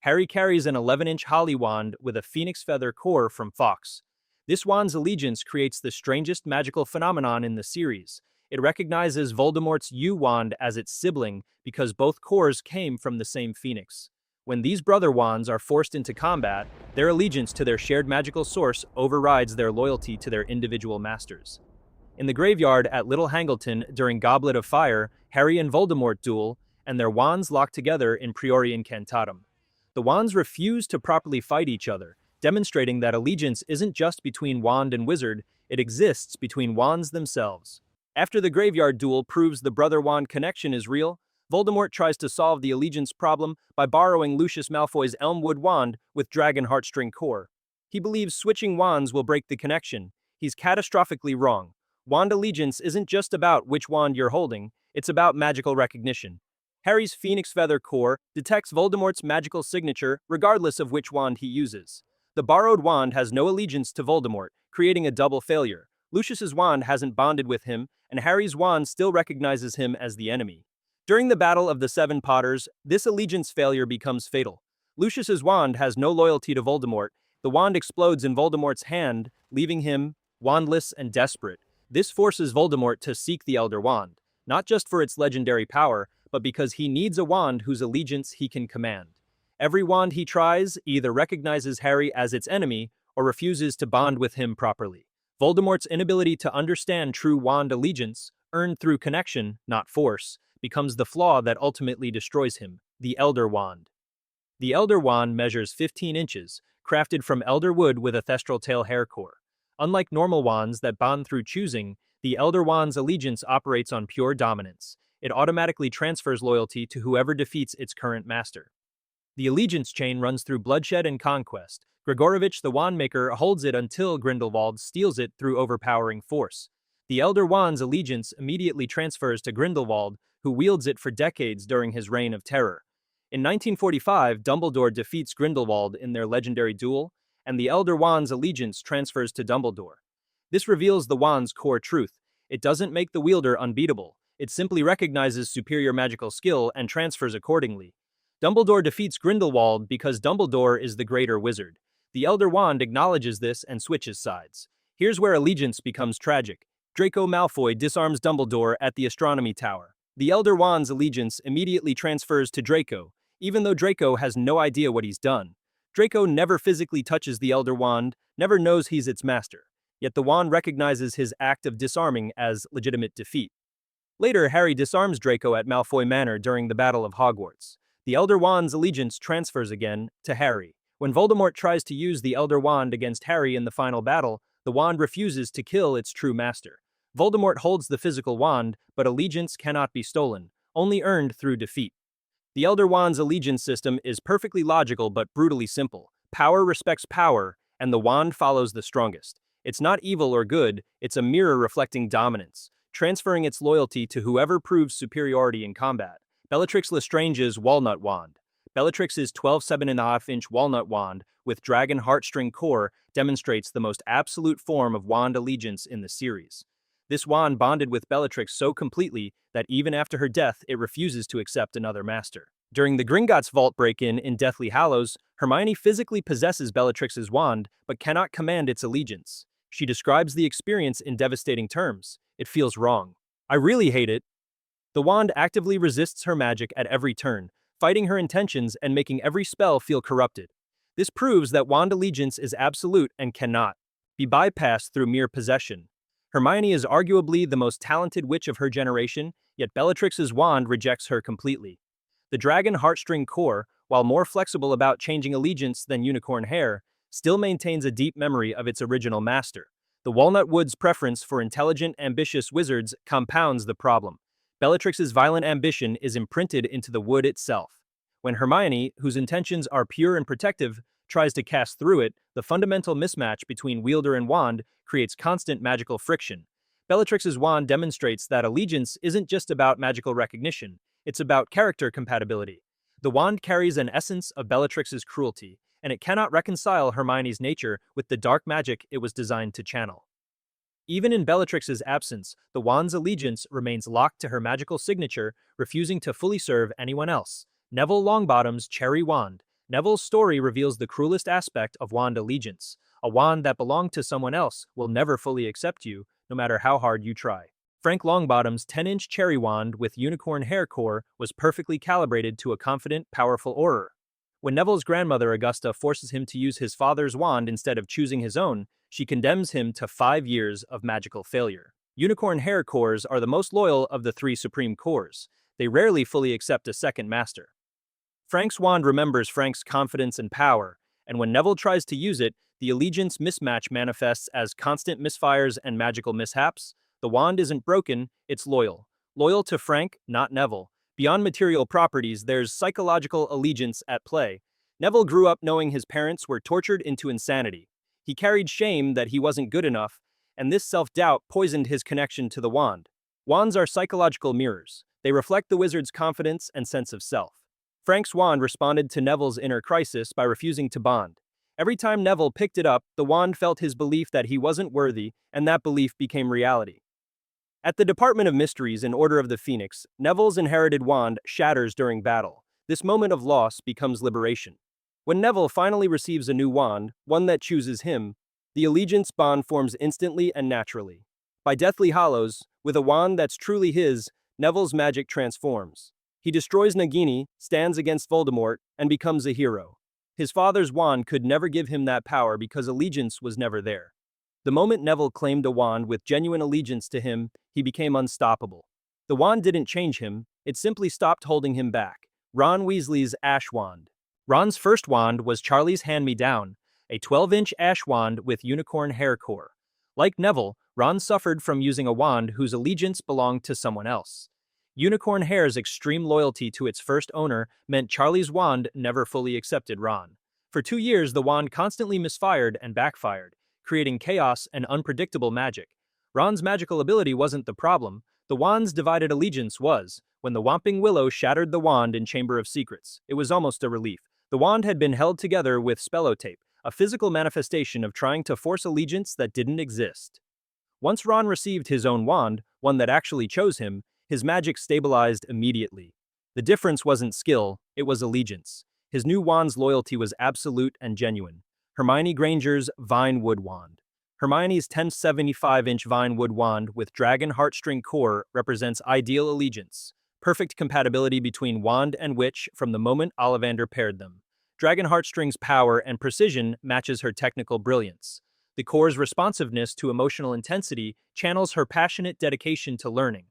Harry carries an 11-inch holly wand with a phoenix feather core from Fox. This wand's allegiance creates the strangest magical phenomenon in the series. It recognizes Voldemort's U wand as its sibling because both cores came from the same phoenix. When these brother wands are forced into combat, their allegiance to their shared magical source overrides their loyalty to their individual masters. In the graveyard at Little Hangleton during Goblet of Fire, Harry and Voldemort duel, and their wands lock together in Priori Incantatem. The wands refuse to properly fight each other, demonstrating that allegiance isn't just between wand and wizard, it exists between wands themselves. After the graveyard duel proves the brother-wand connection is real, Voldemort tries to solve the allegiance problem by borrowing Lucius Malfoy's Elmwood wand with Dragon Heartstring core. He believes switching wands will break the connection. He's catastrophically wrong. Wand allegiance isn't just about which wand you're holding, it's about magical recognition. Harry's Phoenix Feather core detects Voldemort's magical signature regardless of which wand he uses. The borrowed wand has no allegiance to Voldemort, creating a double failure. Lucius's wand hasn't bonded with him, and Harry's wand still recognizes him as the enemy. During the Battle of the Seven Potters, this allegiance failure becomes fatal. Lucius's wand has no loyalty to Voldemort. The wand explodes in Voldemort's hand, leaving him wandless and desperate. This forces Voldemort to seek the Elder Wand, not just for its legendary power, but because he needs a wand whose allegiance he can command. Every wand he tries either recognizes Harry as its enemy or refuses to bond with him properly. Voldemort's inability to understand true wand allegiance, earned through connection, not force, becomes the flaw that ultimately destroys him, the Elder Wand. The Elder Wand measures 15 inches, crafted from elder wood with a thestral tail hair core. Unlike normal wands that bond through choosing, the Elder Wand's allegiance operates on pure dominance. It automatically transfers loyalty to whoever defeats its current master. The allegiance chain runs through bloodshed and conquest. Gregorovitch the Wandmaker holds it until Grindelwald steals it through overpowering force. The Elder Wand's allegiance immediately transfers to Grindelwald, who wields it for decades during his reign of terror. In 1945, Dumbledore defeats Grindelwald in their legendary duel, and the Elder Wand's allegiance transfers to Dumbledore. This reveals the wand's core truth. It doesn't make the wielder unbeatable. It simply recognizes superior magical skill and transfers accordingly. Dumbledore defeats Grindelwald because Dumbledore is the greater wizard. The Elder Wand acknowledges this and switches sides. Here's where allegiance becomes tragic. Draco Malfoy disarms Dumbledore at the Astronomy Tower. The Elder Wand's allegiance immediately transfers to Draco, even though Draco has no idea what he's done. Draco never physically touches the Elder Wand, never knows he's its master. Yet the wand recognizes his act of disarming as legitimate defeat. Later, Harry disarms Draco at Malfoy Manor during the Battle of Hogwarts. The Elder Wand's allegiance transfers again to Harry. When Voldemort tries to use the Elder Wand against Harry in the final battle, the wand refuses to kill its true master. Voldemort holds the physical wand, but allegiance cannot be stolen, only earned through defeat. The Elder Wand's allegiance system is perfectly logical but brutally simple. Power respects power, and the wand follows the strongest. It's not evil or good, it's a mirror reflecting dominance, transferring its loyalty to whoever proves superiority in combat. Bellatrix Lestrange's Walnut Wand. Bellatrix's 12 7.5-inch walnut wand with dragon heartstring core demonstrates the most absolute form of wand allegiance in the series. This wand bonded with Bellatrix so completely that even after her death, it refuses to accept another master. During the Gringotts Vault break-in in Deathly Hallows, Hermione physically possesses Bellatrix's wand but cannot command its allegiance. She describes the experience in devastating terms. It feels wrong. I really hate it. The wand actively resists her magic at every turn, fighting her intentions and making every spell feel corrupted. This proves that wand allegiance is absolute and cannot be bypassed through mere possession. Hermione is arguably the most talented witch of her generation, yet Bellatrix's wand rejects her completely. The dragon heartstring core, while more flexible about changing allegiance than unicorn hair, still maintains a deep memory of its original master. The Walnut Wood's preference for intelligent, ambitious wizards compounds the problem. Bellatrix's violent ambition is imprinted into the wood itself. When Hermione, whose intentions are pure and protective, tries to cast through it, the fundamental mismatch between wielder and wand creates constant magical friction. Bellatrix's wand demonstrates that allegiance isn't just about magical recognition, it's about character compatibility. The wand carries an essence of Bellatrix's cruelty, and it cannot reconcile Hermione's nature with the dark magic it was designed to channel. Even in Bellatrix's absence, the wand's allegiance remains locked to her magical signature, refusing to fully serve anyone else. Neville Longbottom's Cherry Wand. Neville's story reveals the cruelest aspect of wand allegiance. A wand that belonged to someone else will never fully accept you, no matter how hard you try. Frank Longbottom's 10-inch cherry wand with unicorn hair core was perfectly calibrated to a confident, powerful Auror. When Neville's grandmother Augusta forces him to use his father's wand instead of choosing his own, she condemns him to 5 years of magical failure. Unicorn hair cores are the most loyal of the 3 supreme cores. They rarely fully accept a second master. Frank's wand remembers Frank's confidence and power, and when Neville tries to use it, the allegiance mismatch manifests as constant misfires and magical mishaps. The wand isn't broken, it's loyal. Loyal to Frank, not Neville. Beyond material properties, there's psychological allegiance at play. Neville grew up knowing his parents were tortured into insanity. He carried shame that he wasn't good enough, and this self-doubt poisoned his connection to the wand. Wands are psychological mirrors. They reflect the wizard's confidence and sense of self. Frank's wand responded to Neville's inner crisis by refusing to bond. Every time Neville picked it up, the wand felt his belief that he wasn't worthy, and that belief became reality. At the Department of Mysteries in Order of the Phoenix, Neville's inherited wand shatters during battle. This moment of loss becomes liberation. When Neville finally receives a new wand, one that chooses him, the allegiance bond forms instantly and naturally. By Deathly Hallows, with a wand that's truly his, Neville's magic transforms. He destroys Nagini, stands against Voldemort, and becomes a hero. His father's wand could never give him that power because allegiance was never there. The moment Neville claimed a wand with genuine allegiance to him, he became unstoppable. The wand didn't change him, it simply stopped holding him back. Ron Weasley's Ash Wand. Ron's first wand was Charlie's Hand-Me-Down, a 12-inch ash wand with unicorn hair core. Like Neville, Ron suffered from using a wand whose allegiance belonged to someone else. Unicorn Hair's extreme loyalty to its first owner meant Charlie's wand never fully accepted Ron. For 2 years, the wand constantly misfired and backfired, creating chaos and unpredictable magic. Ron's magical ability wasn't the problem, the wand's divided allegiance was. When the Whomping Willow shattered the wand in Chamber of Secrets, it was almost a relief. The wand had been held together with spellotape, a physical manifestation of trying to force allegiance that didn't exist. Once Ron received his own wand, one that actually chose him, his magic stabilized immediately. The difference wasn't skill, it was allegiance. His new wand's loyalty was absolute and genuine. Hermione Granger's Vinewood Wand. Hermione's 1075-inch Vinewood wand with dragon heartstring core represents ideal allegiance. Perfect compatibility between wand and witch from the moment Ollivander paired them. Dragon heartstring's power and precision matches her technical brilliance. The core's responsiveness to emotional intensity channels her passionate dedication to learning.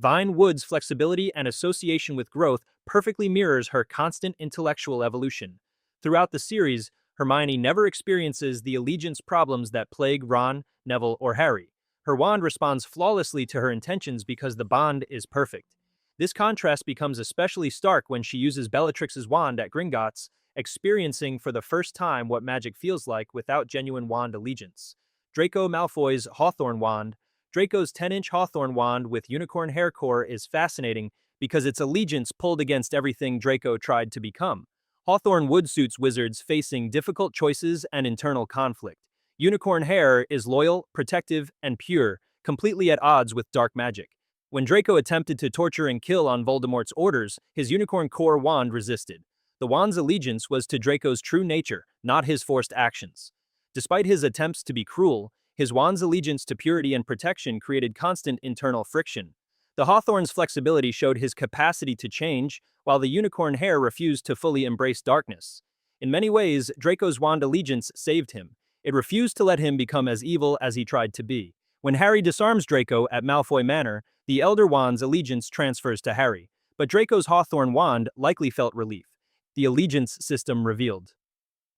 Vinewood's flexibility and association with growth perfectly mirrors her constant intellectual evolution. Throughout the series, Hermione never experiences the allegiance problems that plague Ron, Neville, or Harry. Her wand responds flawlessly to her intentions because the bond is perfect. This contrast becomes especially stark when she uses Bellatrix's wand at Gringotts, experiencing for the first time what magic feels like without genuine wand allegiance. Draco Malfoy's Hawthorn Wand. Draco's 10-inch Hawthorn wand with unicorn hair core is fascinating because its allegiance pulled against everything Draco tried to become. Hawthorn wood suits wizards facing difficult choices and internal conflict. Unicorn hair is loyal, protective, and pure, completely at odds with dark magic. When Draco attempted to torture and kill on Voldemort's orders, his unicorn core wand resisted. The wand's allegiance was to Draco's true nature, not his forced actions. Despite his attempts to be cruel, his wand's allegiance to purity and protection created constant internal friction. The Hawthorn's flexibility showed his capacity to change, while the unicorn hair refused to fully embrace darkness. In many ways, Draco's wand allegiance saved him. It refused to let him become as evil as he tried to be. When Harry disarms Draco at Malfoy Manor, the Elder Wand's allegiance transfers to Harry, but Draco's Hawthorn wand likely felt relief. The allegiance system revealed.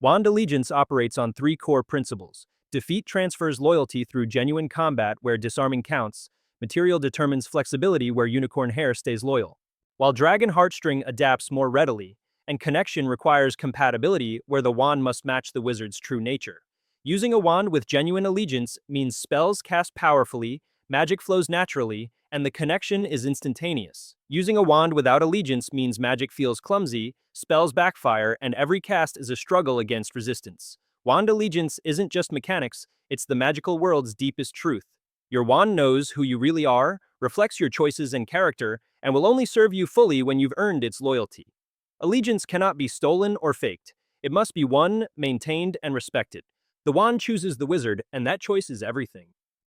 Wand allegiance operates on 3 core principles. Defeat transfers loyalty through genuine combat where disarming counts. Material determines flexibility where unicorn hair stays loyal. While dragon heartstring adapts more readily, and connection requires compatibility where the wand must match the wizard's true nature. Using a wand with genuine allegiance means spells cast powerfully, magic flows naturally, and the connection is instantaneous. Using a wand without allegiance means magic feels clumsy, spells backfire, and every cast is a struggle against resistance. Wand allegiance isn't just mechanics, it's the magical world's deepest truth. Your wand knows who you really are, reflects your choices and character, and will only serve you fully when you've earned its loyalty. Allegiance cannot be stolen or faked. It must be won, maintained, and respected. The wand chooses the wizard, and that choice is everything.